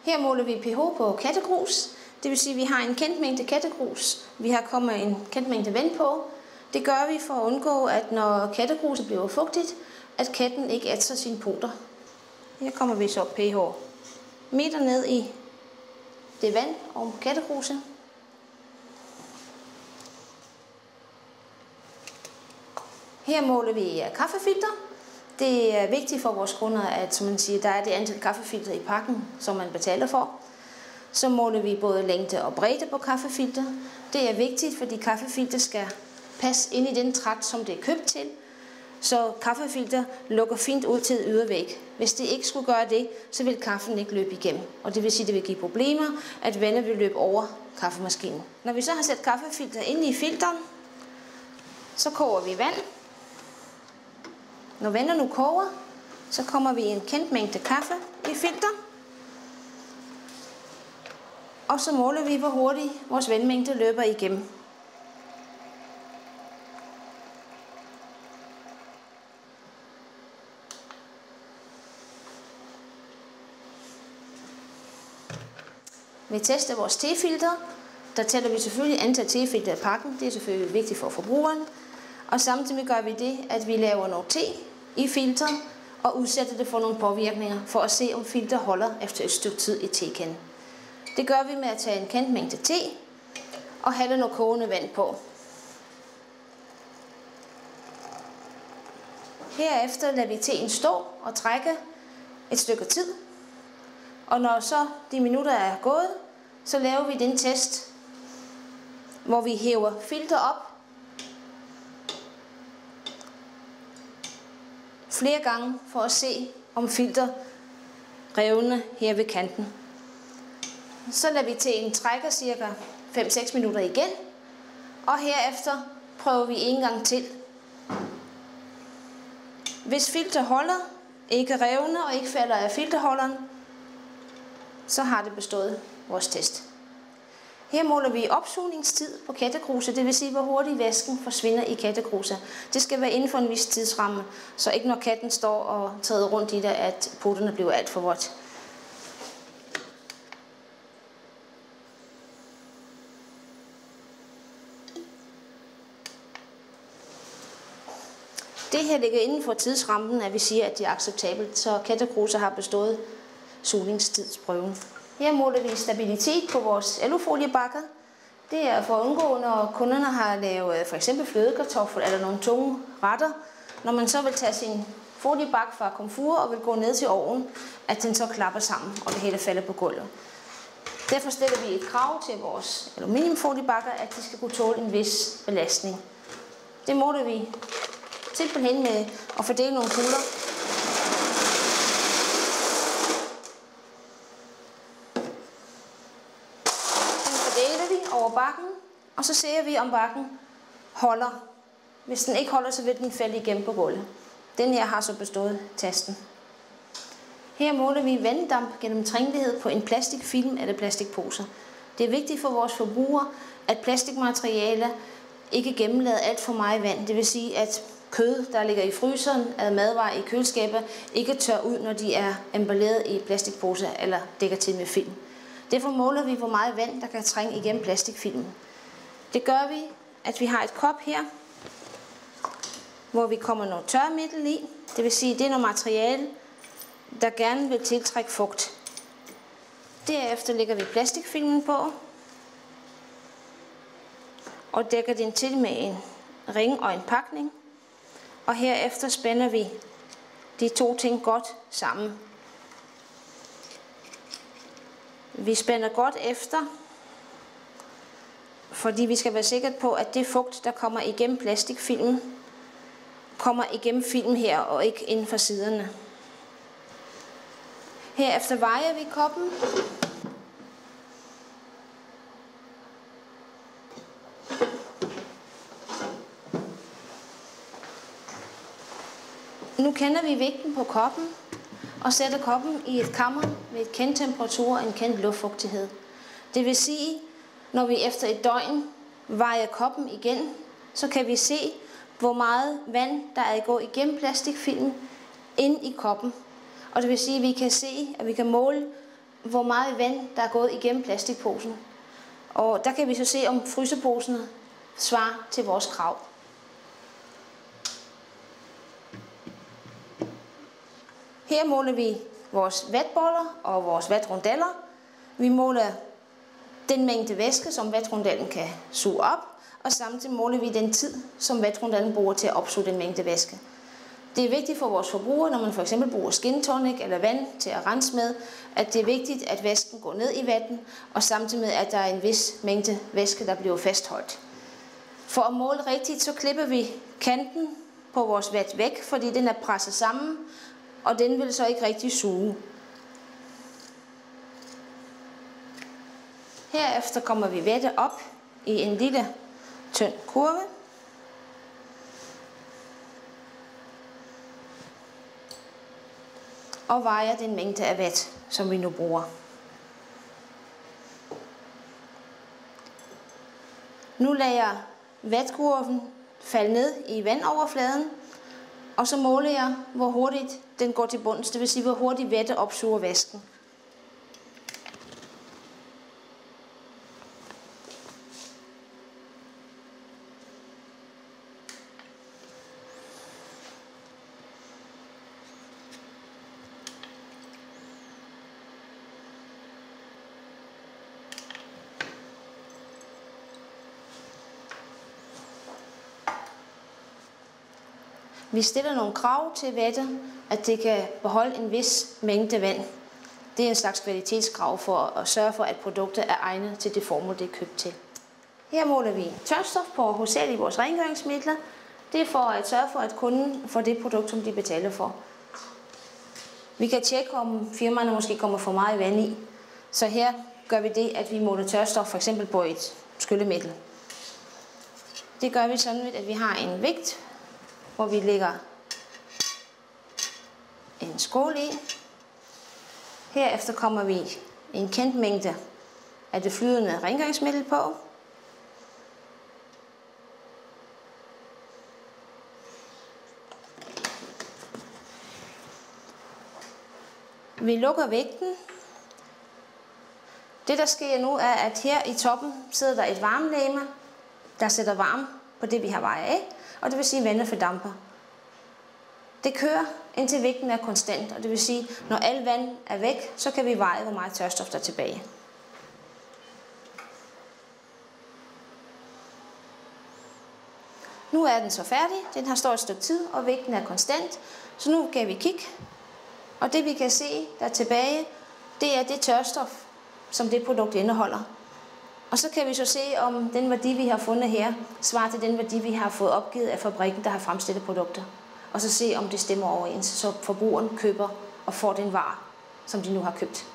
Her måler vi pH på kattegrus. Det vil sige, at vi har en kendt mængde kattegrus. Vi har kommet en kendt mængde vand på. Det gør vi for at undgå, at når kattegruset bliver fugtigt, at katten ikke ætser sine poter. Her kommer vi så pH meter ned i det vand oven på kattegruset. Her måler vi kaffefilter. Det er vigtigt for vores kunder, at som man siger, der er det antal kaffefilter i pakken, som man betaler for. Så måler vi både længde og bredde på kaffefilter. Det er vigtigt, fordi kaffefilter skal passe ind i den trakt, som det er købt til. Så kaffefilter lukker fint ud til ydervæg. Hvis det ikke skulle gøre det, så vil kaffen ikke løbe igennem. Og det vil sige, at det vil give problemer, at vandet vil løbe over kaffemaskinen. Når vi så har sat kaffefilter ind i filteren, så koger vi vand. Når vandet nu koger, så kommer vi en kendt mængde kaffe i filter. Og så måler vi, hvor hurtigt vores vandmængde løber igennem. Vi tester vores tefilter. Der tæller vi selvfølgelig antal tefilter i pakken. Det er selvfølgelig vigtigt for forbrugeren. Og samtidig gør vi det, at vi laver noget te i filter og udsætter det for nogle påvirkninger, for at se, om filter holder efter et stykke tid i tekanden. Det gør vi med at tage en kendt mængde te og hælde noget kogende vand på. Herefter lader vi teen stå og trække et stykke tid. Og når så de minutter er gået, så laver vi den test, hvor vi hæver filter op flere gange for at se, om filter revner her ved kanten. Så lader vi teen trække cirka 5-6 minutter igen, og herefter prøver vi en gang til. Hvis filter holder, ikke revner og ikke falder af filterholderen, så har det bestået vores test. Her måler vi opsugningstid på kattegruset, det vil sige, hvor hurtigt væsken forsvinder i kattegruset. Det skal være inden for en vis tidsramme, så ikke når katten står og træder rundt i det, at poterne bliver alt for vådt. Det her ligger inden for tidsrammen, at vi siger, at det er acceptabelt, så kattegruset har bestået sugningstidsprøven. Her måler vi stabilitet på vores aluffoliebakker. Det er for at undgå, når kunderne har lavet f.eks. flødekartoffel eller nogle tunge retter. Når man så vil tage sin foliebakke fra komfur og vil gå ned til ovnen, at den så klapper sammen og det hele falder på gulvet. Derfor stiller vi et krav til vores aluminiumfoliebakker, at de skal kunne tåle en vis belastning. Det måler vi simpelthen med at fordele nogle kugler. Over bakken, og så ser vi, om bakken holder. Hvis den ikke holder, så vil den falde igennem på gulvet. Den her har så bestået testen. Her måler vi vanddamp gennem trængelighed på en plastikfilm eller plastikposer. Det er vigtigt for vores forbrugere, at plastikmaterialer ikke gennemlader alt for meget vand. Det vil sige, at kød, der ligger i fryseren, eller madvarer i køleskabet, ikke tør ud, når de er emballeret i plastikposer eller dækker til med film. Derfor måler vi, hvor meget vand, der kan trænge igennem plastikfilmen. Det gør vi, at vi har et kop her, hvor vi kommer noget tørmiddel i. Det vil sige, at det er noget materiale, der gerne vil tiltrække fugt. Derefter lægger vi plastikfilmen på og dækker den til med en ring og en pakning. Og herefter spænder vi de to ting godt sammen. Vi spænder godt efter, fordi vi skal være sikre på, at det fugt, der kommer igennem plastikfilmen, kommer igennem filmen her og ikke inden for siderne. Herefter vejer vi koppen. Nu kender vi vægten på koppen og sætter koppen i et kammer med et kendt temperatur og en kendt luftfugtighed. Det vil sige, når vi efter et døgn vejer koppen igen, så kan vi se, hvor meget vand, der er gået igennem plastikfilmen ind i koppen. Og det vil sige, at vi kan se, at vi kan måle hvor meget vand, der er gået igennem plastikposen. Og der kan vi så se, om fryseposene svarer til vores krav. Her måler vi vores vatboller og vores vatrundeller. Vi måler den mængde væske, som vatrundellen kan suge op, og samtidig måler vi den tid, som vatrundellen bruger til at opsuge den mængde væske. Det er vigtigt for vores forbrugere, når man for eksempel bruger skin tonic eller vand til at rense med, at det er vigtigt, at væsken går ned i vatten, og samtidig med, at der er en vis mængde væske, der bliver fastholdt. For at måle rigtigt, så klipper vi kanten på vores vat væk, fordi den er presset sammen, og den vil så ikke rigtig suge. Herefter kommer vi vattet op i en lille tynd kurve. Og vejer den mængde af vat, som vi nu bruger. Nu lader jeg vatkurven falde ned i vandoverfladen, og så måler jeg, hvor hurtigt den går til bunds, det vil sige, hvor hurtigt vattet opsuger væsken. Vi stiller nogle krav til vattet, at det kan beholde en vis mængde vand. Det er en slags kvalitetskrav for at sørge for, at produktet er egnet til det formål, det er købt til. Her måler vi tørstof på hovedsageligt vores rengøringsmidler. Det er for at sørge for, at kunden får det produkt, som de betaler for. Vi kan tjekke, om firmaerne måske kommer for meget vand i. Så her gør vi det, at vi måler tørstof f.eks. på et skyllemiddel. Det gør vi sådan, at vi har en vægt, hvor vi lægger en skål i. Herefter kommer vi en kendt mængde af det flydende rengøringsmiddel på. Vi lukker vægten. Det der sker nu er, at her i toppen sidder der et varmelegeme, der sætter varme på det vi har vejet af, og det vil sige, at vandet fordamper. Det kører indtil vægten er konstant, og det vil sige, at når al vand er væk, så kan vi veje, hvor meget tørstof der er tilbage. Nu er den så færdig. Den har stået et stykke tid, og vægten er konstant. Så nu kan vi kigge, og det vi kan se, der er tilbage, det er det tørstof, som det produkt indeholder. Og så kan vi så se, om den værdi, vi har fundet her, svarer til den værdi, vi har fået opgivet af fabrikken, der har fremstillet produkter. Og så se, om det stemmer overens, så forbrugeren køber og får den vare, som de nu har købt.